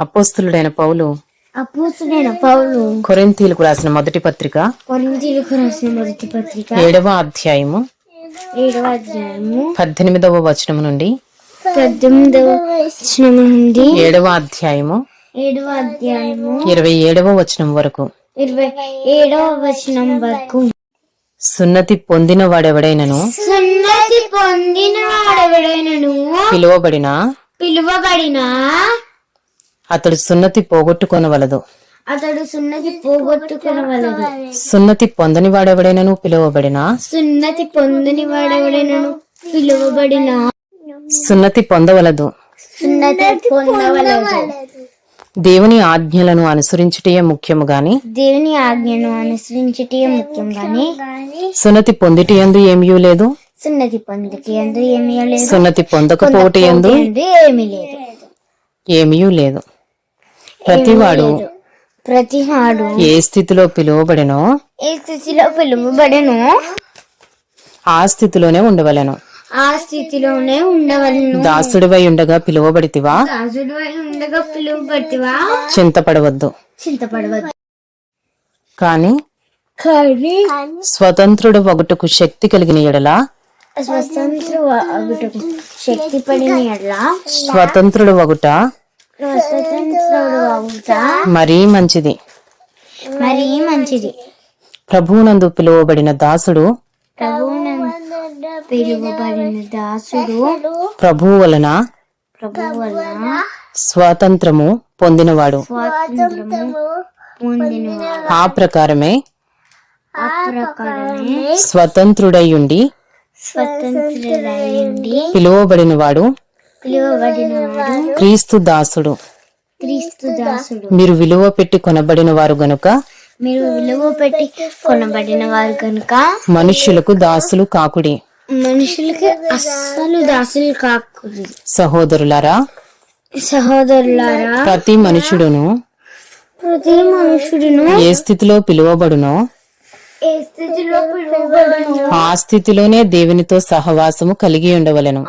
అపోస్తలుడైన పౌలు కొరింథీయులకు రాసిన మొదటి పత్రిక 7వ అధ్యాయము 18వ వచనము నుండి 7వ అధ్యాయము 27వ వచనం వరకు సున్నతి పొందిన వాడెవడైనను పిలువబడిన అతడు సున్నతి పోగొట్టుకొనవలదు. సున్నతి పొందని వాడెవడైనను పిలువబడిన సున్నతి పొందవలదు. దేవుని ఆజ్ఞలను అనుసరించుటయే ముఖ్యము గాని సున్నతి పొందిటయందు ఏమీ లేదు. సున్నతి పొందకపోవటయందు ఏమీ లేదు. ప్రతివాడు ఏ స్థితిలో పిలువబడెనో ఆ స్థితిలోనే ఉండవలెను. దాసుడివై ఉండగా పిలువబడితివా, చింతపడవద్దు. కాని స్వతంత్రుడు వగుటకు శక్తి కలిగిన ఎడల స్వతంత్రుడు వగుట మరీ మంచిది. ప్రభువునందు పిలువబడిన దాసుడు ప్రభువు వలన స్వాతంత్రము పొందినవాడు. ఆ ప్రకారమే స్వతంత్రుడైయుండి పిలువబడినవాడు క్రీస్తు దాసుడు. మీరు విలువ పెట్టి కొనబడిన వారు గనుక మనుష్యులకు దాసులు కాకుడి. సహోదరులారా ప్రతి మనుషుడును ఏ స్థితిలో పిలువబడునో ఆ స్థితిలోనే దేవునితో సహవాసము కలిగి ఉండవలెను.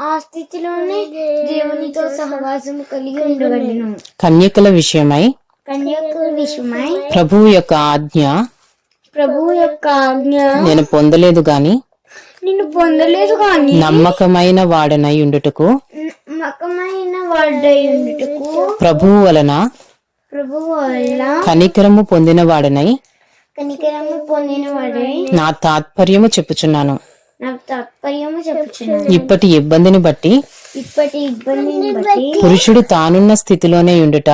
కన్యకల విషయమై ప్రభువు యొక్క ఆజ్ఞ నేను పొందలేదు గాని నమ్మకమైన వాడనై ఉండుటకు ప్రభువు వలన కనికరము పొందిన వాడనై నా తాత్పర్యము చెప్పుచున్నాను. ఇప్పటి ఇబ్బందిని బట్టి పురుషుడు తానున్న స్థితిలోనే ఉండుట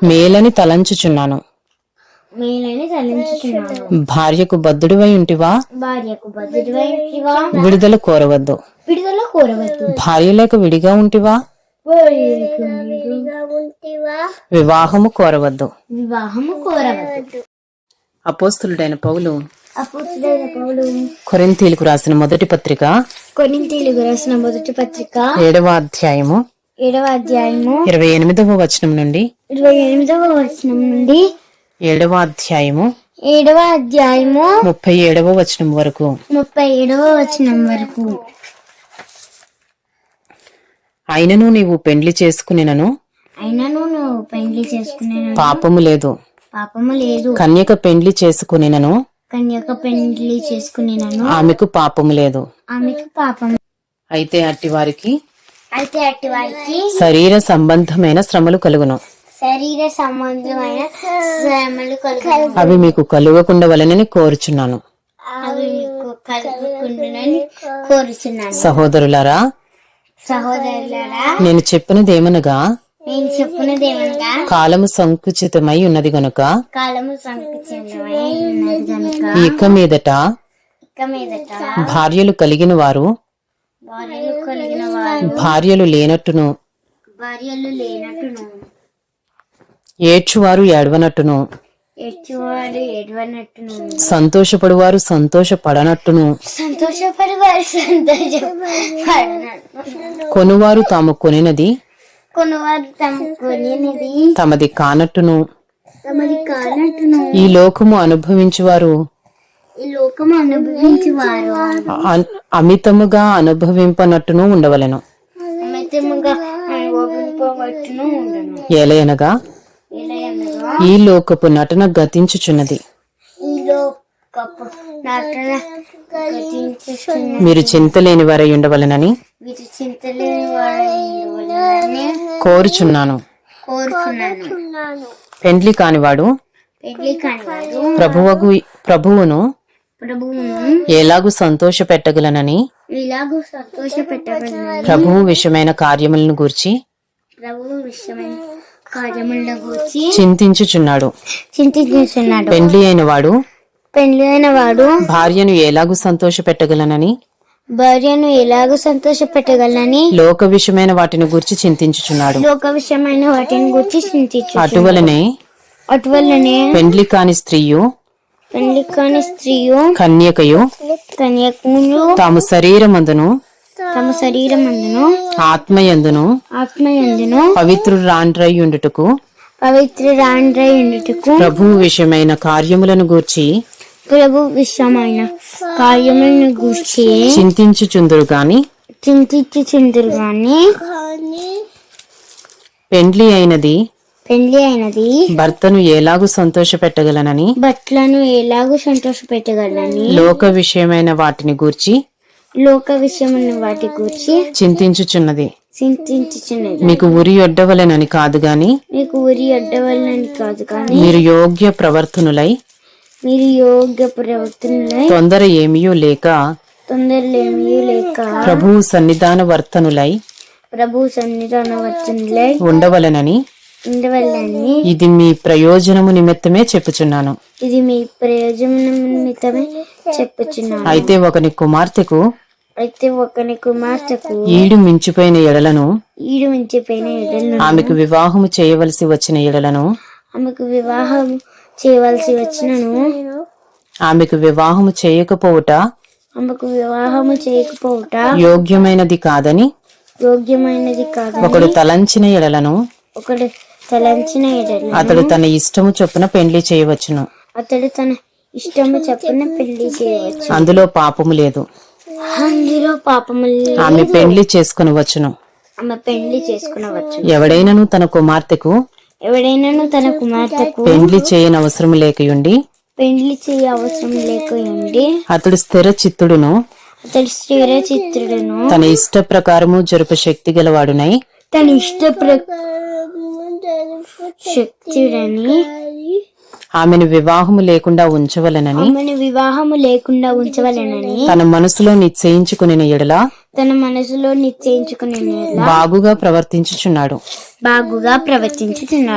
మేలని తలంచుచున్నాను. భార్యకు బద్ధుడివై ఉంటివా, విడుదల కోరవద్దు. భార్య లేక విడిగా ఉంటివా, వివాహము కోరవద్దు. అపోస్తలుడైన పౌలు కొరింథీయులకు రాసిన మొదటి పత్రిక 7వ అధ్యాయము 28వ వచనం నుండి 7వ అధ్యాయము 37వ వచనం వరకు అయినను నీవు పెండ్లి చేసుకునేనను పాపము లేదు. కన్యక పెండ్లి చేసుకునేనను ఆమెకు పాపము లేదు. అయితే అట్టి వారికి శరీర సంబంధమైన శ్రమలు కలుగును. అవి మీకు కలుగకుండా వలనని కోరుచున్నాను. సహోదరులారా నేను చెప్పినదేమనగా కాలము సంకుచితమై ఉన్నది గనుక ఇక మీదట భార్యలు కలిగిన వారు భార్యలు లేనట్టును, ఏడ్చువారు ఏడవనట్టును, సంతోషపడువారు సంతోషపడనట్టును, కొనువారు తాము కొనినది తమది కానట్టును, ఈ లోకము అనుభవించువారు అమితముగా అనుభవింపనట్టును ఉండవలెను. కోపింపబట్టును ఉండను. ఎలయనగా ఎలయనగా ఈ లోకపు నటన గతించుచున్నది. ఈ లోకపు నటన గతించుచున్నది. మీరు చింతలేని వారై ఉండవలెనని వీరు చింతలేని వాడని కోరుచున్నాను. కోరుచున్నాను. పెండ్లి కానివాడు పెళ్లి కానివాడు ప్రభువును ప్రభువును ఎలాగూ సంతోష పెట్టగలనని ఇలాగూ సంతోషపెట్టగలనని ప్రభువు విషయమైన కార్యములను గూర్చి ప్రభువు విషయమైన కార్యములను గూర్చి చింతించుచున్నాడు. చింతించుచున్నాడు. పెండ్లి అయిన వాడు పెళ్లి అయిన వాడు భార్యను ఎలాగూ సంతోష పెట్టగలనని భార్యను ఎలాగూ సంతోషపెట్టగలనని లోక విషయమైన వాటిని గూర్చి చింతించుచున్నాడు. లోక విషయమైన వాటిని గురించి చింతించు. అటువలనే పెండ్లి కాని స్త్రీయు పెళ్లి కాని స్త్రీయు కన్యకయు కన్యకులు తాము శరీరమందును తమ శరీరమందును ఆత్మయందును పవిత్రురాండ్రయుండుటకు పవిత్రురాండ్రై ఉండుటకు ప్రభువు విషయమైన కార్యములను గూర్చి ప్రభు విషయమైన కార్యములను గూర్చి చింతించుచుందురు గాని చింతించుచుందురు గాని పెండ్లి అయినది భర్తను ఎలాగూ సంతోష పెట్టగలనని భర్తలను ఎలాగూ సంతోషపెట్టగలనని లోక విషయమైన వాటిని గూర్చి చింతించుచున్నది. మీకు ఉరి ఒడ్డవలెనని కాదు గాని మీరు యోగ్య ప్రవర్తనులై తొందర ఏమీయూ లేక ప్రభువు సన్నిధాన వర్తనులై ఉండవలెనని ఇది మీ ప్రయోజనము నిమిత్తమే చెప్పుచున్నాను. అయితే ఒకని కుమార్తెకు ఈడు మించిపోయిన ఎడలను ఆమెకు వివాహము చేయవలసి వచ్చిన ఎడలను ఆమెకు వివాహము చేయకపోవుట యోగ్యమైనది కాదని ఒకడు తలంచిన ఎడలను అతడు తన ఇష్టము చొప్పున పెండ్లి చేయవచ్చును. అందులో పాపము లేదు. ఆమె పెండ్లి చేసుకునవచ్చును. ఎవడైనను తన కుమార్తెకు పెండ్లి చేయని అవసరం లేకయుండి అతడు స్థిర చిత్తుడును తన ఇష్ట ప్రకారము జరుప శక్తి గలవాడునై ఆమెను వివాహము లేకుండా ఉంచవలెనని తన మనసులో నిశ్చయించుకుని ఎడల బాగుగా ప్రవర్తించుచున్నాడు.